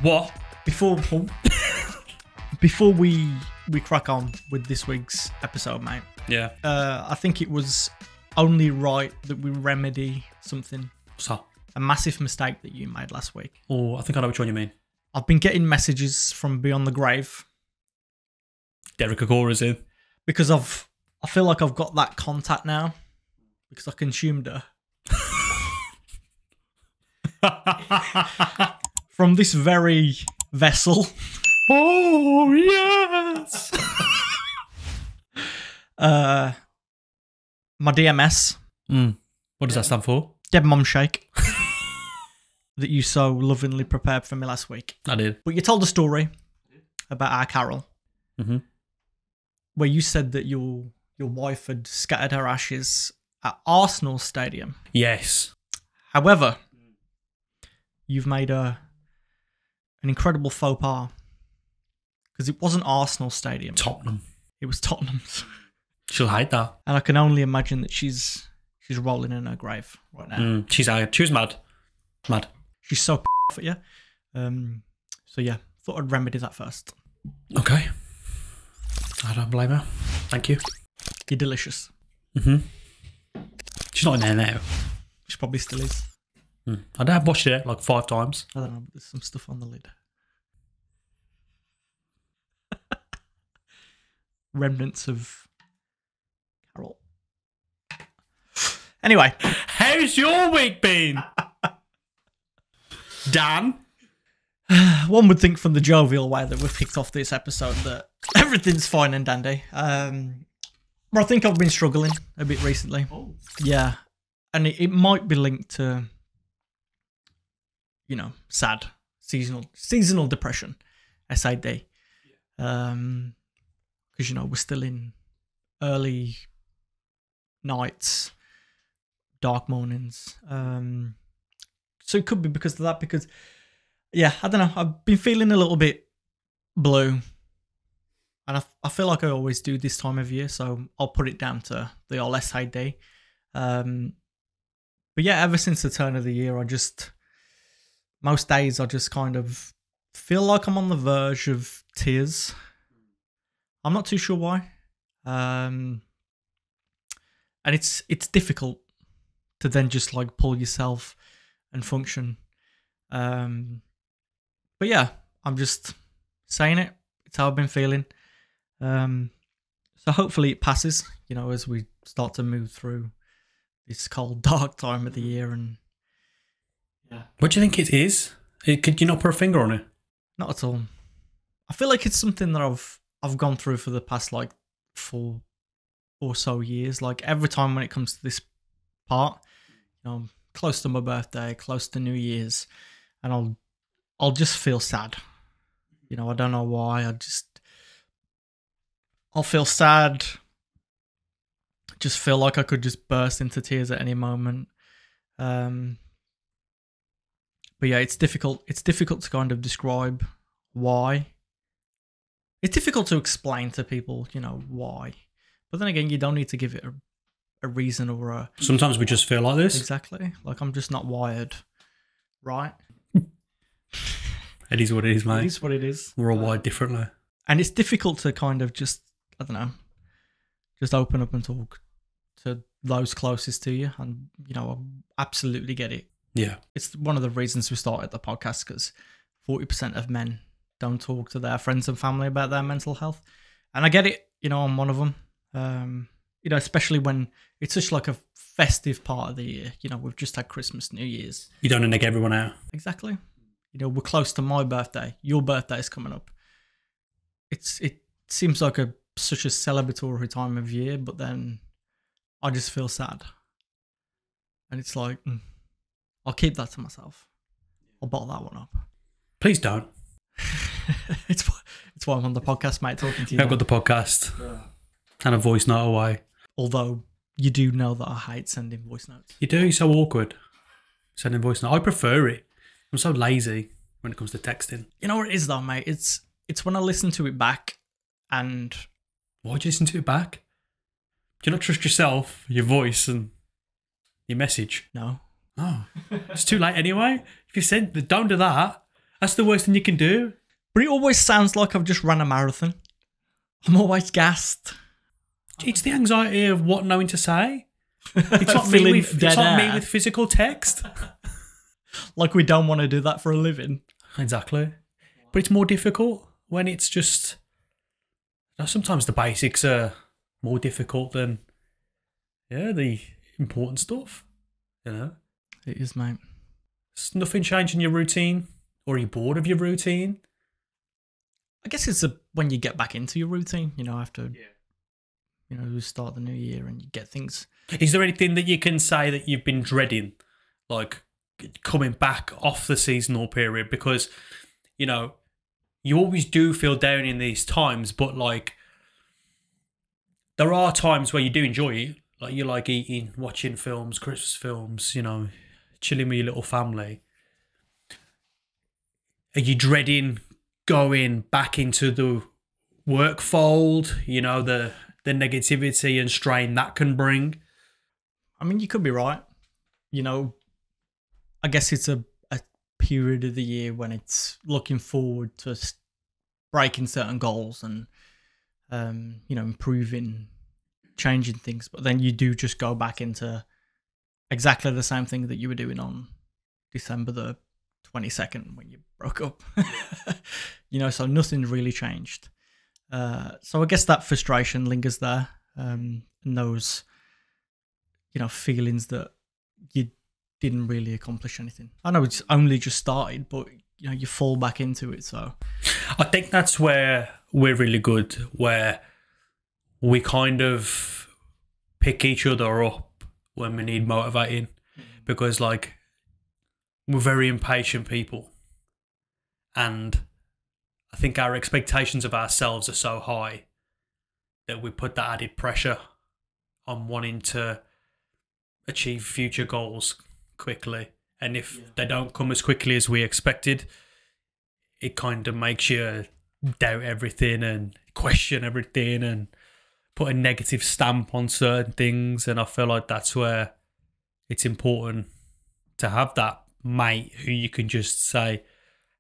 What? Before we crack on with this week's episode, mate. Yeah. I think it was only right that we remedy something. What's that? A massive mistake that you made last week. Oh, I think I know which one you mean. I've been getting messages from beyond the grave. Derek Agora's in. Because I feel like I've got that contact now. Because I consumed her. From this very vessel. Oh, yes. My DMS. What does that stand for? Dead Mum Shake. That you so lovingly prepared for me last week. I did. But you told a story about our Carol. Mm-hmm. Where you said that your wife had scattered her ashes at Arsenal Stadium. Yes. However, you've made an incredible faux pas. Because it wasn't Arsenal Stadium. Tottenham. It was Tottenham's. She'll hate that. And I can only imagine that she's rolling in her grave right now. She was mad. Mad. She's so at you. So yeah, thought I'd remedy that first. Okay. I don't blame her. Thank you. You're delicious. Mm-hmm. She's not in there now. She probably still is. I have watched it like 5 times. I don't know, but there's some stuff on the lid. Remnants of Carol. Anyway. How's your week been? Dan? One would think from the jovial way that we've kicked off this episode that everything's fine and dandy. But I think I've been struggling a bit recently. Oh. Yeah. And it might be linked to, sad, seasonal depression, SAD. Because, we're still in early nights, dark mornings. So it could be because of that, because, yeah, I don't know. I've been feeling a little bit blue. And I feel like I always do this time of year, so I'll put it down to the old SAD. But yeah, ever since the turn of the year, most days I just kind of feel like I'm on the verge of tears. I'm not too sure why. And it's difficult to then just like pull yourself and function. But yeah, I'm just saying it. It's how I've been feeling. So hopefully it passes, as we start to move through this cold, dark time of the year. And yeah. What do you think it is? Could you not put a finger on it? Not at all. I feel like it's something that I've gone through for the past like 4 or so years. Like every time when it comes to this part, close to my birthday, close to New Year's, and I'll just feel sad. I don't know why. I'll feel sad. Just feel like I could just burst into tears at any moment. But yeah, it's difficult. It's difficult to kind of describe why. It's difficult to explain to people, why. But then again, you don't need to give it a reason or a... Sometimes we just feel like this. Exactly. Like I'm just not wired, right? It is what it is, mate. It is what it is. We're all wired differently. And it's difficult to kind of just open up and talk to those closest to you. And, I absolutely get it. Yeah. It's one of the reasons we started the podcast, because 40% of men don't talk to their friends and family about their mental health. And I get it, I'm one of them. Especially when it's such like a festive part of the year. We've just had Christmas, New Year's. You don't want to get everyone out. Exactly. We're close to my birthday. Your birthday is coming up. It seems like such a celebratory time of year, but then I just feel sad. And it's like, I'll keep that to myself. I'll bottle that one up. Please don't. It's why I'm on the podcast, mate, talking to you. I've got the podcast and a voice note away. Although you do know that I hate sending voice notes. You do? You're so awkward sending voice notes. I prefer it. I'm so lazy when it comes to texting. You know what it is though, mate? It's when I listen to it back and... Why'd you listen to it back? Do you not trust yourself, your voice and your message? No, Oh, it's too late anyway. If you said don't do that, that's the worst thing you can do. But it always sounds like I've just ran a marathon. I'm always gassed. It's the anxiety of what knowing to say. It's not me with physical text. Like we don't want to do that for a living. Exactly. But it's more difficult when it's just... Sometimes the basics are more difficult than the important stuff. You know? It is, mate. There's nothing changing your routine? Or are you bored of your routine? I guess it's when you get back into your routine, after we start the new year and you get things. Is there anything that you can say that you've been dreading, like coming back off the seasonal period? Because, you always do feel down in these times, but like there are times where you do enjoy it. Like you like eating, watching films, Christmas films, chilling with your little family. Are you dreading going back into the work fold, the negativity and strain that can bring? I mean, you could be right. I guess it's a period of the year when it's looking forward to breaking certain goals and, improving, changing things. But then you do just go back into exactly the same thing that you were doing on December the 22nd when you broke up. So nothing really changed. So I guess that frustration lingers there, and those feelings that you didn't really accomplish anything. I know it's only just started, but you fall back into it. So I think that's where we're really good, where we kind of pick each other up when we need motivating, because like we're very impatient people, and I think our expectations of ourselves are so high that we put that added pressure on wanting to achieve future goals quickly. And if they don't come as quickly as we expected, it kind of makes you doubt everything and question everything and put a negative stamp on certain things. And I feel like that's where it's important to have that mate who you can just say,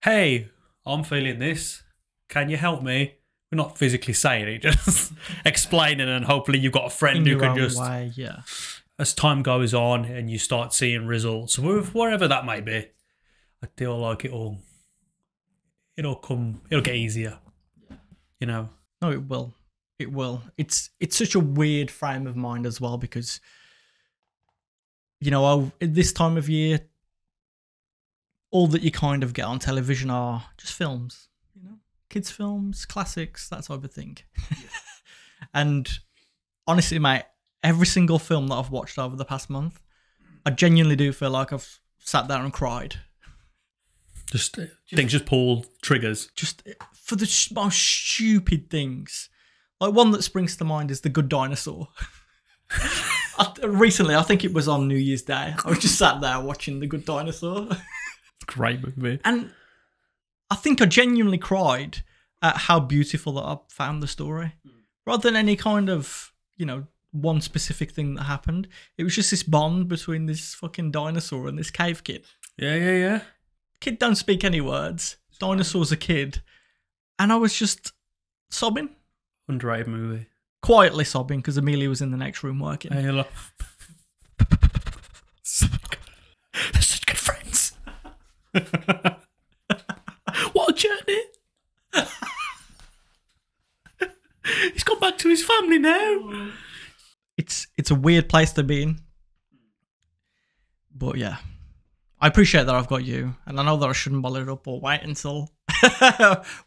hey, I'm feeling this. Can you help me? We're not physically saying it, just explaining, and hopefully you've got a friend who can just... way, yeah. As time goes on and you start seeing results, wherever that may be, I feel like it'll get easier. No, it will. It will. It's such a weird frame of mind as well, because at this time of year, all that you kind of get on television are just films, kids' films, classics, that type of thing. And honestly, mate, every single film that I've watched over the past month, I genuinely do feel like I've sat there and cried. Just pull triggers. Just for the most stupid things. Like one that springs to mind is The Good Dinosaur. Recently, I think it was on New Year's Day, I was just sat there watching The Good Dinosaur. Great movie. And I think I genuinely cried at how beautiful that I found the story. Rather than any kind of, one specific thing that happened. It was just this bond between this fucking dinosaur and this cave kid. Yeah. Kid don't speak any words. Dinosaur's a kid. And I was just sobbing. Underrated movie. Quietly sobbing because Amelia was in the next room working. Hey, hello. They're such good friends. What a journey. He's gone back to his family now. It's a weird place to be in. But yeah. I appreciate that I've got you. And I know that I shouldn't bother it up or wait until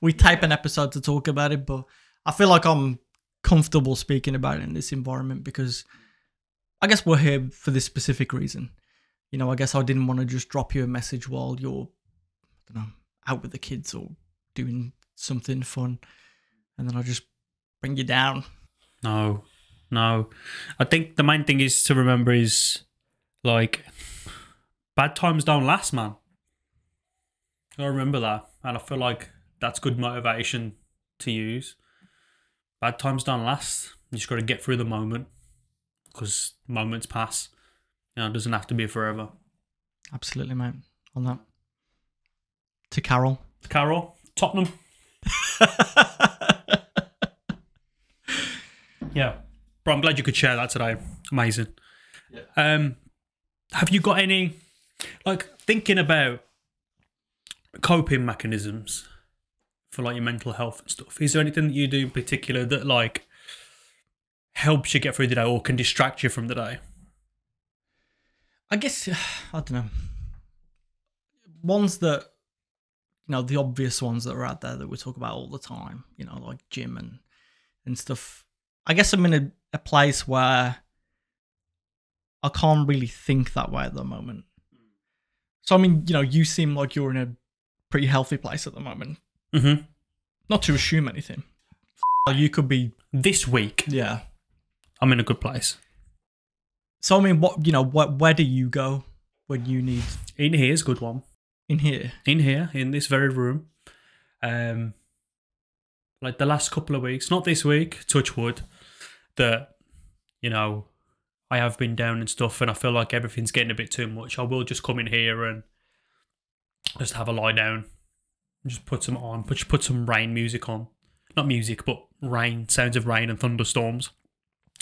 we tape an episode to talk about it. But I feel like I'm comfortable speaking about it in this environment because I guess we're here for this specific reason. I guess I didn't want to just drop you a message while you're, out with the kids or doing something fun. And then I'll just bring you down. No. I think the main thing is to remember is, like, bad times don't last, man. I remember that. And I feel like that's good motivation to use. Bad times don't last. You just got to get through the moment because moments pass. It doesn't have to be forever. Absolutely, mate. On that. To Carol. Carol, Tottenham. Yeah. Bro, I'm glad you could share that today. Amazing. Yeah. Have you got any, like, thinking about coping mechanisms for, like, your mental health and stuff? Is there anything that you do in particular that, like, helps you get through the day or can distract you from the day? I guess, I don't know. Ones that, you know, the obvious ones that are out there that we talk about all the time, you know, like gym and stuff. I guess I'm in a place where I can't really think that way at the moment. So, I mean, you know, you seem like you're in a pretty healthy place at the moment. Mm-hmm. Not to assume anything. You could be... This week, Yeah. I'm in a good place. So, I mean, where do you go when you need... In here's a good one. In here? In here, in this very room. Like the last couple of weeks, not this week, touch wood, that, you know, I have been down and stuff and I feel like everything's getting a bit too much. I will just come in here and just have a lie down. Just put some on, put some rain music on. Not music, but rain, sounds of rain and thunderstorms.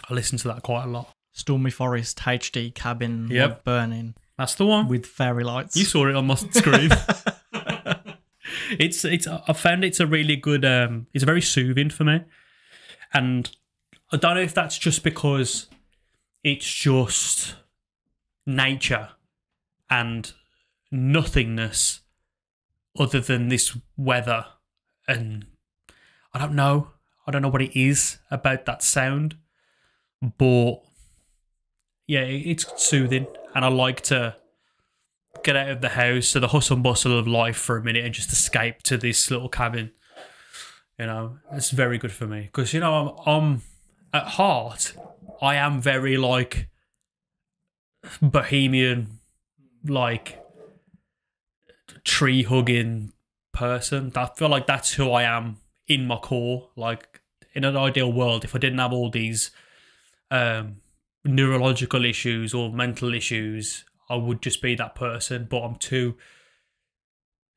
I listen to that quite a lot. Stormy Forest, HD cabin, Yep. burning. That's the one. With fairy lights. You saw it on my screen. I found it's a really good, it's very soothing for me. And I don't know if that's just because it's just nature and nothingness other than this weather. And I don't know what it is about that sound, but yeah, it's soothing, and I like to get out of the house, to the hustle and bustle of life for a minute, and just escape to this little cabin. You know, it's very good for me because, you know, I'm at heart, I am very like bohemian, like tree hugging person. I feel like that's who I am in my core. Like, in an ideal world, if I didn't have all these neurological issues or mental issues, I would just be that person, but I'm too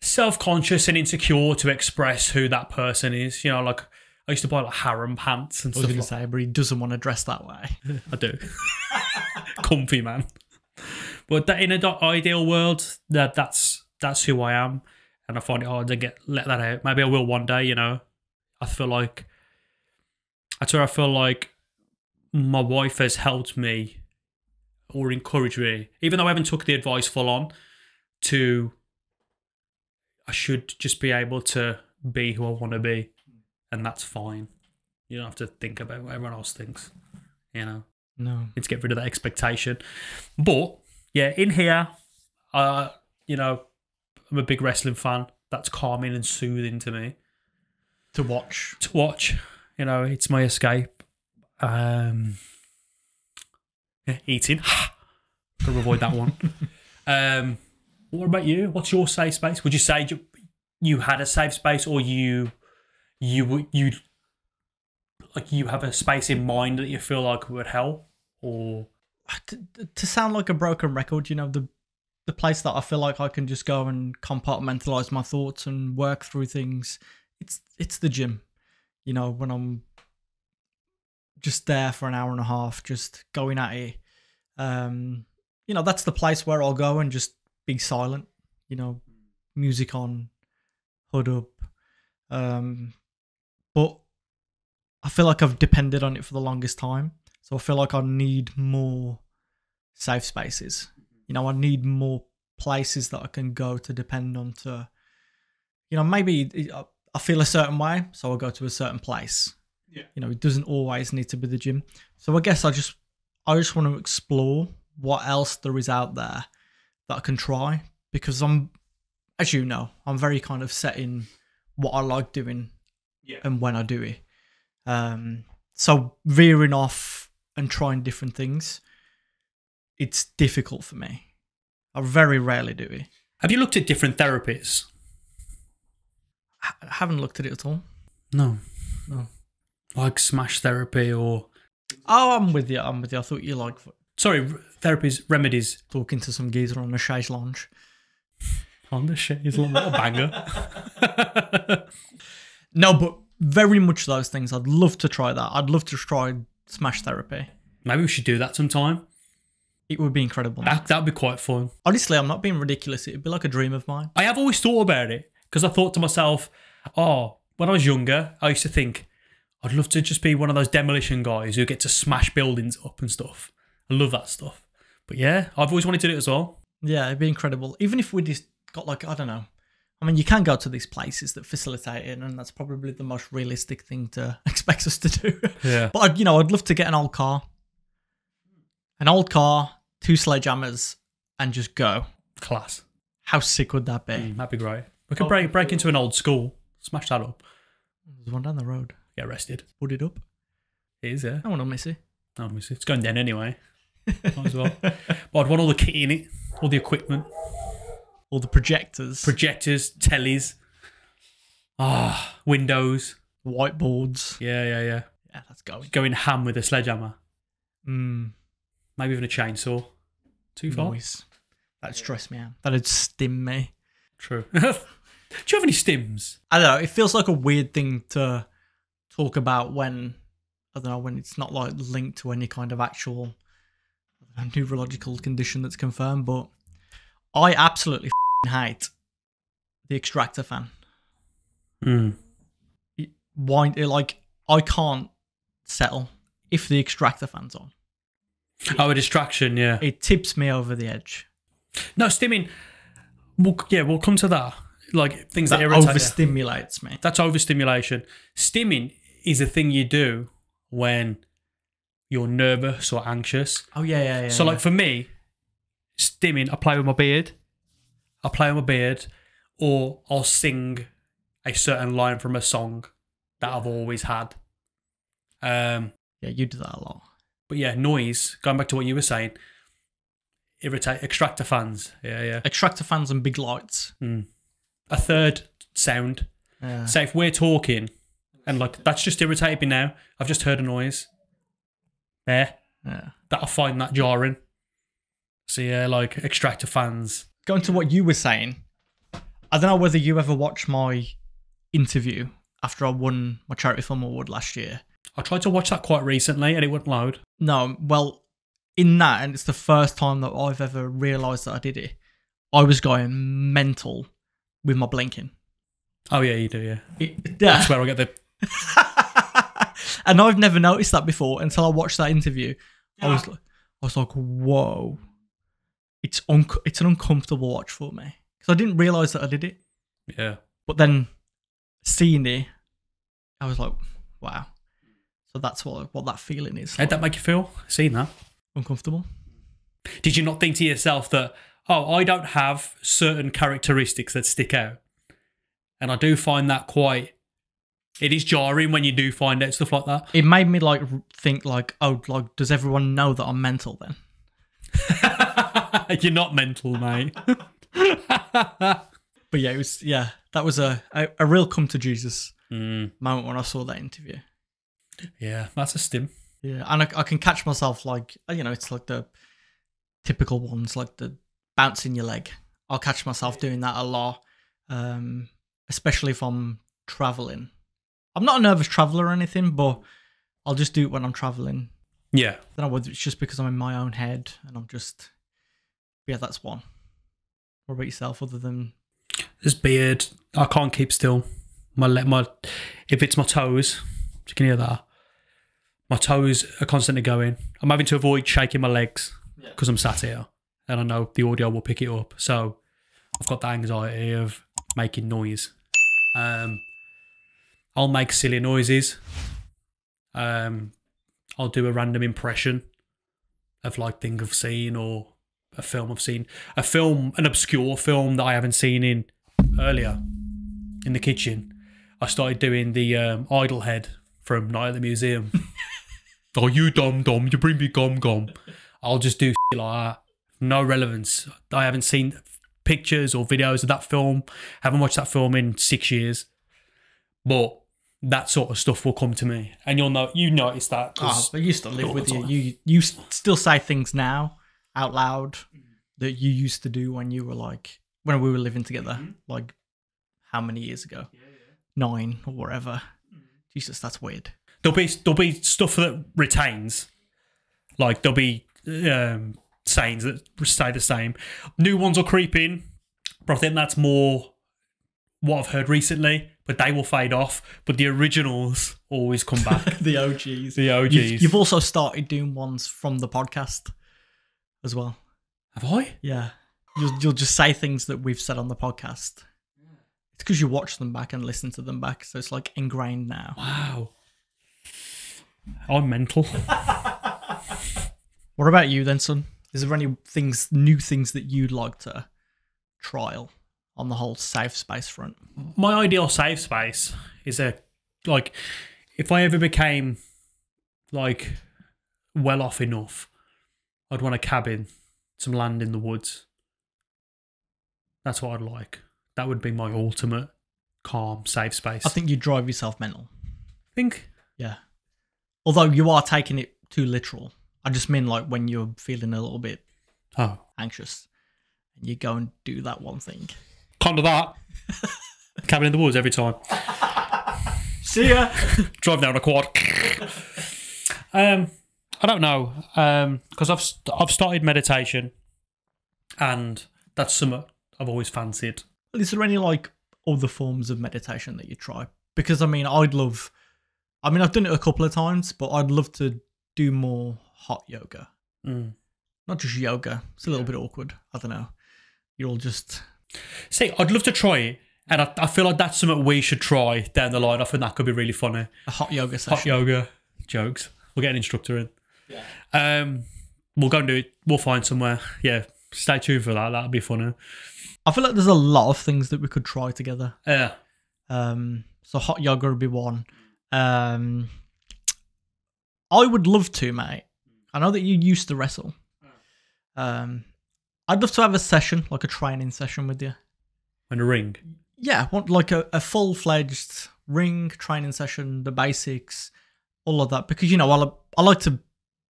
self-conscious and insecure to express who that person is. You know, like, I used to buy like harem pants and I was stuff going like to say, but he doesn't want to dress that way. I do. Comfy, man. But that, in an ideal world, that's who I am, and I find it hard to let that out. Maybe I will one day, you know. That's where I feel like my wife has helped me or encouraged me, even though I haven't took the advice full on, I should just be able to be who I want to be, and that's fine. You don't have to think about what everyone else thinks, you know. No. Need to get rid of that expectation. But yeah, in here, you know, I'm a big wrestling fan. That's calming and soothing to me. To watch. You know, it's my escape. Eating. Gotta avoid that one. What about you? What's your safe space? Would you say you had a safe space, or you have a space in mind that you feel like would help? Or to sound like a broken record, you know, the place that I feel like I can just go and compartmentalize my thoughts and work through things, it's the gym. You know, when I'm just there for an hour and a half, just going at it. You know, that's the place where I'll go and just be silent. You know, music on, hood up. But I feel like I've depended on it for the longest time. So I feel like I need more safe spaces. You know, I need more places that I can go to depend on to, you know, maybe I feel a certain way, so I'll go to a certain place. Yeah. You know, it doesn't always need to be the gym. So I guess I just want to explore what else there is out there that I can try, because as you know, I'm very kind of set in what I like doing and when I do it. So veering off and trying different things, it's difficult for me. I very rarely do it. have you looked at different therapies? I haven't looked at it at all. No. Like smash therapy or... Oh, I'm with you. I thought you like... Sorry, therapies, remedies. Talking to some geezer on a chaise lounge. On the shit is a little banger. No, but very much those things. I'd love to try that. I'd love to try smash therapy. Maybe we should do that sometime. It would be incredible. That'd be quite fun. Honestly, I'm not being ridiculous. It'd be like a dream of mine. I have always thought about it because I thought to myself, oh, when I was younger, I used to think I'd love to just be one of those demolition guys who get to smash buildings up and stuff. I love that stuff. But yeah, I've always wanted to do it as well. Yeah, it'd be incredible. Even if we just got like, I don't know. I mean, you can go to these places that facilitate it, and that's probably the most realistic thing to expect us to do. Yeah. But, I'd love to get an old car. An old car, 2 sledgehammers, and just go. Class. How sick would that be? That'd be great. We could break into an old school, smash that up. There's one down the road. Get arrested. Put it up. It is, yeah. I want to miss it. No, it's going down anyway. Might as well. But I'd want all the kit in it, all the equipment. All the projectors. Projectors, tellies. Windows. Whiteboards. Yeah. Yeah, that's going. Going ham with a sledgehammer. Mm. Maybe even a chainsaw. Too far. Noise. That'd stress me out. That'd stim me. True. Do you have any stims? I don't know. It feels like a weird thing to talk about when, I don't know, when it's not like linked to any kind of actual neurological condition that's confirmed, but I absolutely hate the Extractor fan. I can't settle if the Extractor fan's on. A distraction, yeah. It tips me over the edge. No, stimming. We'll come to that. Like things that irritate overstimulates me. That's overstimulation. Stimming is a thing you do when you're nervous or anxious. Oh, yeah. So, like for me, stimming, I play with my beard. Or I'll sing a certain line from a song that I've always had. Yeah, you do that a lot. But yeah, noise, going back to what you were saying, irritate Extractor fans. Yeah. Extractor fans and big lights. A third sound. Yeah. Say if we're talking and like that's just irritated me now. I've just heard a noise. There. Yeah. That I find that jarring. So yeah, like Extractor fans. Going to what you were saying, I don't know whether you ever watched my interview after I won my Charity Film Award last year. I tried to watch that quite recently and it wouldn't load. No, well, in that, and it's the first time that I've ever realised that I did it, I was going mental with my blinking. Oh yeah, you do, yeah. Yeah. That's where I get the... And I've never noticed that before until I watched that interview. Yeah. I was like, whoa. It's an uncomfortable watch for me. Because I didn't realise that I did it. Yeah. But then seeing it, I was like, wow. So that's what that feeling is. How'd that make you feel? Seeing that? Uncomfortable. Did you not think to yourself that, oh, I don't have certain characteristics that stick out? And I do find that quite... It is jarring when you do find out stuff like that. It made me like think like, oh, like does everyone know that I'm mental then? You're not mental, mate. But yeah, that was a real come to Jesus moment when I saw that interview. Yeah, that's a stim. Yeah, and I can catch myself like, it's like the typical ones, like the bouncing your leg. I'll catch myself doing that a lot, especially if I'm traveling. I'm not a nervous traveler or anything, but I'll just do it when I'm traveling. Yeah. I don't know whether it's just because I'm in my own head and I'm just... Yeah, that's one. What about yourself other than... This beard, I can't keep still. If it's my toes, you can hear that. My toes are constantly going. I'm having to avoid shaking my legs because I'm sat here and I know the audio will pick it up. So I've got that anxiety of making noise. I'll make silly noises. I'll do a random impression of like thing I've seen or a film I've seen. An obscure film that I haven't seen in earlier in the kitchen. I started doing the idle head from Night at the Museum. Oh, you dum, you bring me gum. I'll just do shit like that. No relevance. I haven't seen pictures or videos of that film. Haven't watched that film in 6 years. But that sort of stuff will come to me, and you notice that. Oh, but you still live with you. You still say things now out loud that you used to do when you were like when we were living together, like how many years ago? 9 or whatever. Jesus, that's weird. There'll be stuff that retains, like there'll be sayings that stay the same. New ones will creep in, but I think that's more what I've heard recently. But they will fade off. But the originals always come back. The OGs. The OGs. You've also started doing ones from the podcast as well. Have I? Yeah. You'll just say things that we've said on the podcast. It's because you watch them back and listen to them back. So it's like ingrained now. Wow. I'm mental. What about you then, son? Is there any new things that you'd like to trial on the whole safe space front? My ideal safe space is if I ever became like well off enough, I'd want a cabin, some land in the woods. That's what I'd like. That would be my ultimate calm, safe space. I think you'd drive yourself mental. Think? Yeah. Although you are taking it too literal. I just mean like when you're feeling a little bit anxious and you go and do that one thing. Can't do that. Cabin in the woods every time. See ya. Drive down a quad. I don't know, because I've started meditation, and that's something I've always fancied. Is there any like other forms of meditation that you try? Because I've done it a couple of times, but I'd love to do more hot yoga. Not just yoga. It's a little bit awkward. I don't know. You're all just... See, I'd love to try it, and I feel like that's something we should try down the line. I think that could be really funny. A hot yoga session. Hot yoga jokes. We'll get an instructor in. Yeah. We'll go and do it. We'll find somewhere. Yeah, stay tuned for that. That'd be funny. I feel like there's a lot of things that we could try together. Yeah. So hot yoga would be one. I would love to, mate. I know that you used to wrestle. I'd love to have a session, like a training session with you. In a ring? Yeah, want like a full-fledged ring training session, the basics, all of that. Because, I like to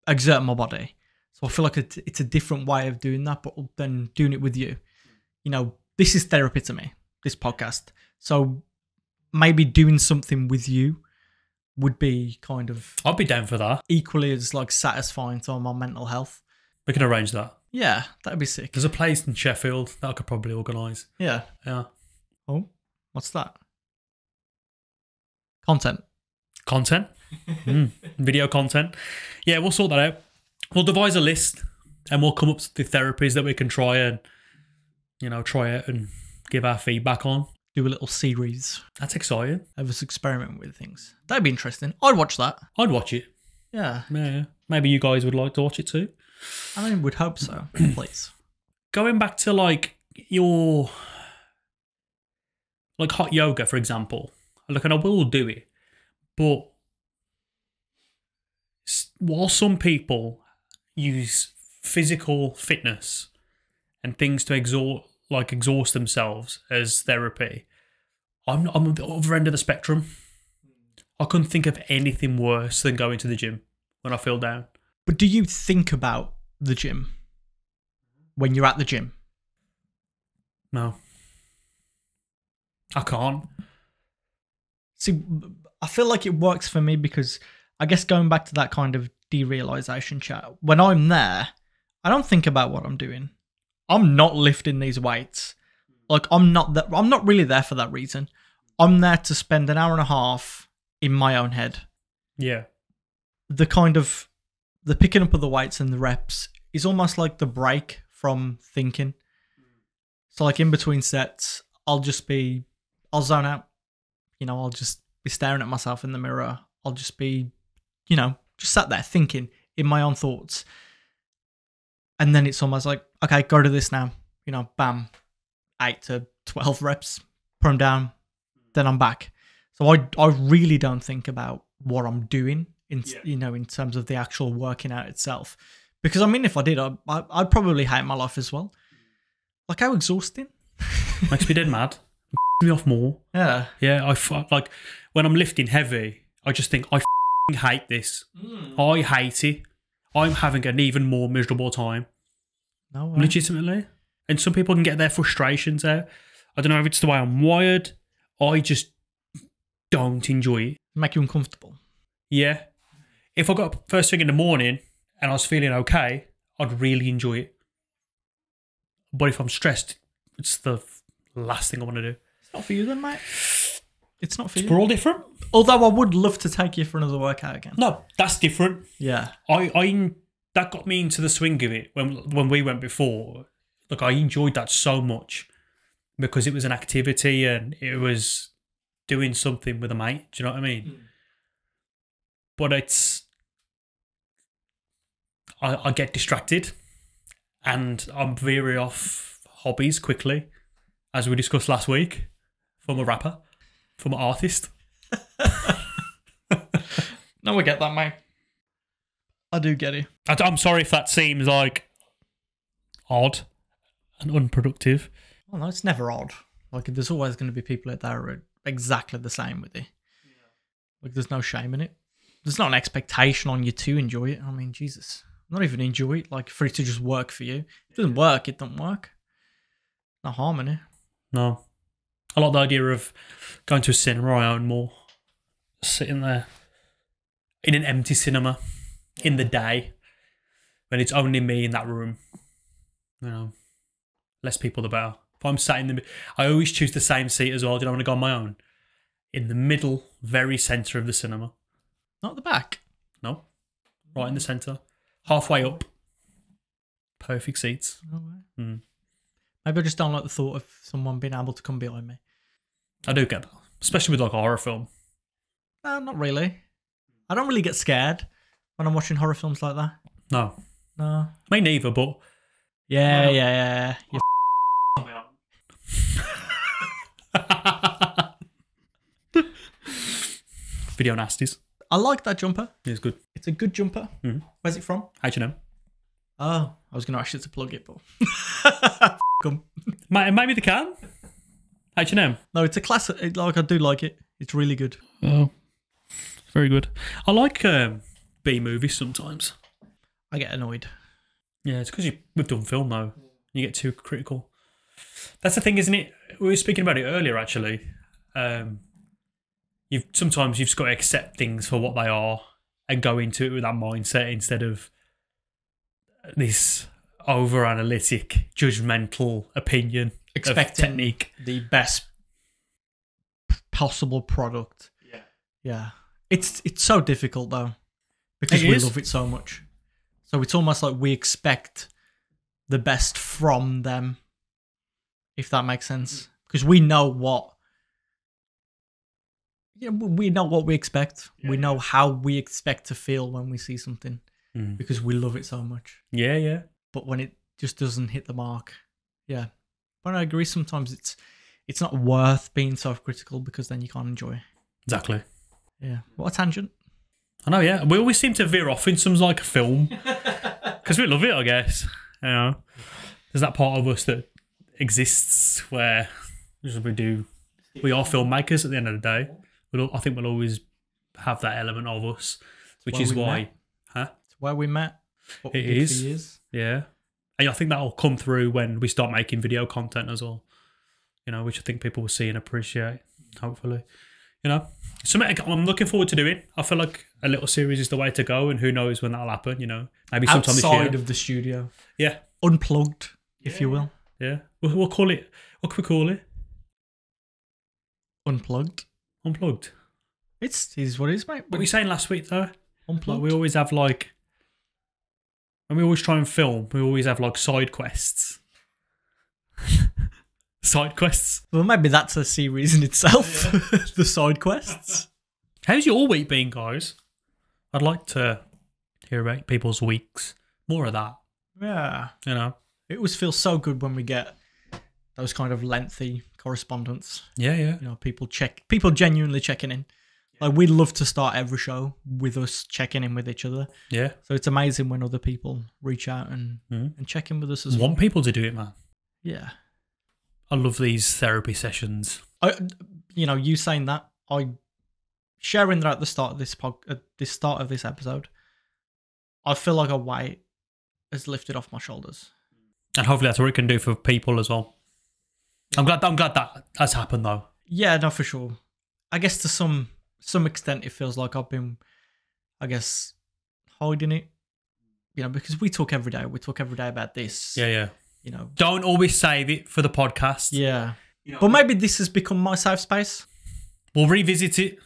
exert my body. So I feel like it's a different way of doing that, but then doing it with you. This is therapy to me, this podcast. So maybe doing something with you would be kind of... I'd be down for that. Equally as like satisfying to my mental health. We can arrange that. Yeah, that'd be sick. There's a place in Sheffield that I could probably organise. Yeah. Yeah. Oh, what's that? Content. Video content. Yeah, we'll sort that out. We'll devise a list and we'll come up with the therapies that we can try and, try out and give our feedback on. Do a little series. That's exciting. Of us experimenting with things. That'd be interesting. I'd watch that. I'd watch it. Yeah. Yeah. Maybe you guys would like to watch it too. I would hope so. Please. Going back to your hot yoga, for example. And I will do it, but while some people use physical fitness and things to exhaust themselves as therapy, I'm at the other end of the spectrum. I couldn't think of anything worse than going to the gym when I feel down. But do you think about the gym when you're at the gym? No. I can't. See, I feel like it works for me because I guess going back to that kind of derealization chat, when I'm there, I don't think about what I'm doing. I'm not lifting these weights. I'm not really there for that reason. I'm there to spend an hour and a half in my own head. Yeah. The picking up of the weights and the reps is almost like the break from thinking. So like in between sets, I'll zone out. I'll just be staring at myself in the mirror. I'll just be, just sat there thinking in my own thoughts. And then it's almost like, okay, go to this now. Bam, 8 to 12 reps, put them down, then I'm back. So I really don't think about what I'm doing in terms of the actual working out itself. Because if I did, I'd probably hate my life as well. Like how exhausting. Makes me dead mad. me off more. Yeah. Yeah, like when I'm lifting heavy, I just think I hate this. I hate it. I'm having an even more miserable time. No way. Legitimately. And some people can get their frustrations out. I don't know if it's the way I'm wired. I just don't enjoy it. Make you uncomfortable. Yeah. If I got up first thing in the morning and I was feeling okay, I'd really enjoy it. But if I'm stressed, it's the last thing I want to do. It's not for you then, mate. It's not for you. We're all different. Although I would love to take you for another workout again. No, that's different. Yeah. I that got me into the swing of it when we went before. Like, I enjoyed that so much because it was an activity and it was doing something with a mate. Do you know what I mean? But it's... I get distracted and I'm veering off hobbies quickly, as we discussed last week, from a rapper, from an artist. No, we get that, mate. I do get it. I'm sorry if that seems like odd and unproductive. Well, no, it's never odd. Like, there's always going to be people out there who are exactly the same with it. Yeah. Like, there's no shame in it. There's not an expectation on you to enjoy it. I mean, Jesus. Not even enjoy it. Like, for it to just work for you. If it doesn't work, it don't work. No harm in it. No. I like the idea of going to a cinema I own more. Sitting there in an empty cinema in the day when it's only me in that room. You know, less people the better. If I'm sat in the... I always choose the same seat as well. Do you know, I want to go on my own? In the middle, very centre of the cinema. Not the back? No. Right in the centre. Halfway up. Perfect seats. No way. Maybe I just don't like the thought of someone being able to come behind me. I do get that. Especially with like a horror film. No, not really. I don't really get scared when I'm watching horror films like that. No. No. Me neither, but... Yeah. You Video nasties. I like that jumper. It's good. It's a good jumper. Mm-hmm. Where's it from? H&M. Oh, I was going to ask you to plug it, but... Maybe they can. H&M. No, it's a classic. Like, I do like it. It's really good. Oh, very good. I like B movies sometimes. I get annoyed. Yeah, it's because we've done film though. You get too critical. That's the thing, isn't it? We were speaking about it earlier, actually. Sometimes you've just got to accept things for what they are and go into it with that mindset instead of this over-analytic, judgmental opinion. Expecting technique. The best possible product. Yeah. It's so difficult though, because we love it so much. So it's almost like we expect the best from them, if that makes sense. Because we know what. Yeah, we know what we expect. We know how we expect to feel when we see something, because we love it so much. Yeah. But when it just doesn't hit the mark, yeah. But I agree. Sometimes it's not worth being self-critical because then you can't enjoy it. Exactly. Yeah. What a tangent. I know, yeah. We always seem to veer off in some like film because we love it, I guess. You know, there's that part of us that exists where we are filmmakers at the end of the day. I think we'll always have that element of us, which is why... Huh? It's where we met. What it is. For years. Yeah. And I think that'll come through when we start making video content as well, you know, which I think people will see and appreciate, hopefully. You know, something I'm looking forward to doing. I feel like a little series is the way to go, and who knows when that'll happen, you know. Maybe sometime this year. Outside of the studio. Yeah. Unplugged, if you will. Yeah. We'll call it, what can we call it? Unplugged. Unplugged. It is what it is, mate. What were you saying last week, though? Unplugged. Like, we always have, like... When we always try and film, we always have, like, side quests. Side quests. Well, maybe that's a series in itself. Yeah. The side quests. How's your week been, guys? I'd like to hear about people's weeks. More of that. Yeah. You know? It always feels so good when we get those kind of lengthy correspondence. Yeah. You know, people genuinely checking in. Like, we'd love to start every show with us checking in with each other. Yeah. So it's amazing when other people reach out and check in with us as well. Want people to do it, man. Yeah. I love these therapy sessions. You saying that, sharing that at the start of this episode, I feel like a weight has lifted off my shoulders. And hopefully that's what it can do for people as well. I'm glad that has happened though. Yeah, no, for sure. I guess to some extent it feels like I've been, hiding it. Because we talk every day. We talk every day about this. Yeah. Don't always save it for the podcast. Yeah. But maybe this has become my safe space. We'll revisit it.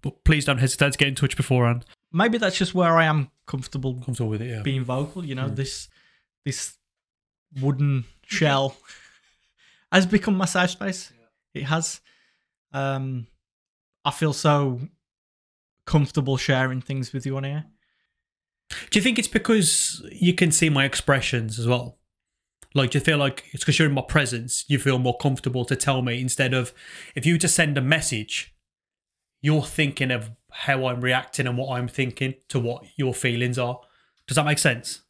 But please don't hesitate to get in touch beforehand. Maybe that's just where I am comfortable with it, yeah. Being vocal, this wooden shell has become my safe space. Yeah. It has. I feel so comfortable sharing things with you on here. Do you think it's because you can see my expressions as well? Like, do you feel like it's because you're in my presence, you feel more comfortable to tell me, instead of if you just send a message, you're thinking of how I'm reacting and what I'm thinking to what your feelings are. Does that make sense?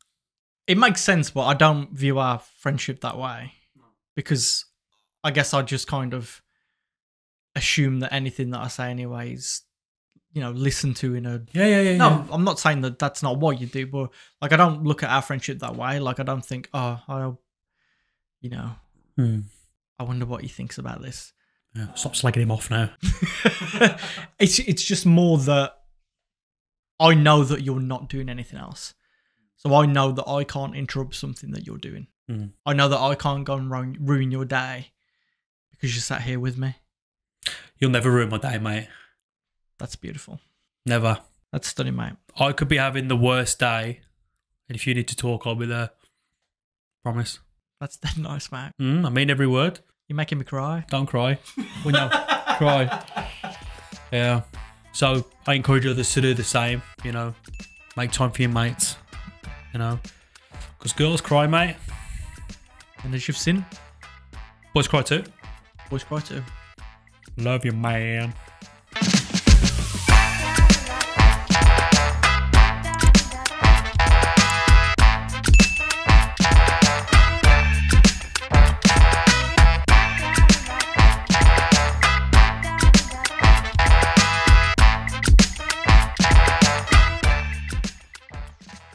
It makes sense, but I don't view our friendship that way, because I guess I just kind of assume that anything that I say anyway is, listened to in a... Yeah. No, I'm not saying that that's not what you do, but I don't look at our friendship that way. I don't think, I wonder what he thinks about this. Yeah, stop slagging him off now. It's just more that I know that you're not doing anything else. So I know that I can't interrupt something that you're doing. I know that I can't go and ruin your day because you sat here with me. You'll never ruin my day, mate. That's beautiful. Never. That's stunning, mate. I could be having the worst day, and if you need to talk, I'll be there. Promise. That's dead nice, mate. I mean every word. You're making me cry. Don't cry. Well, no, cry. Yeah. So I encourage others to do the same, Make time for your mates, Because girls cry, mate. And as you've seen, boys cry too. Boys cry too. Love you, man.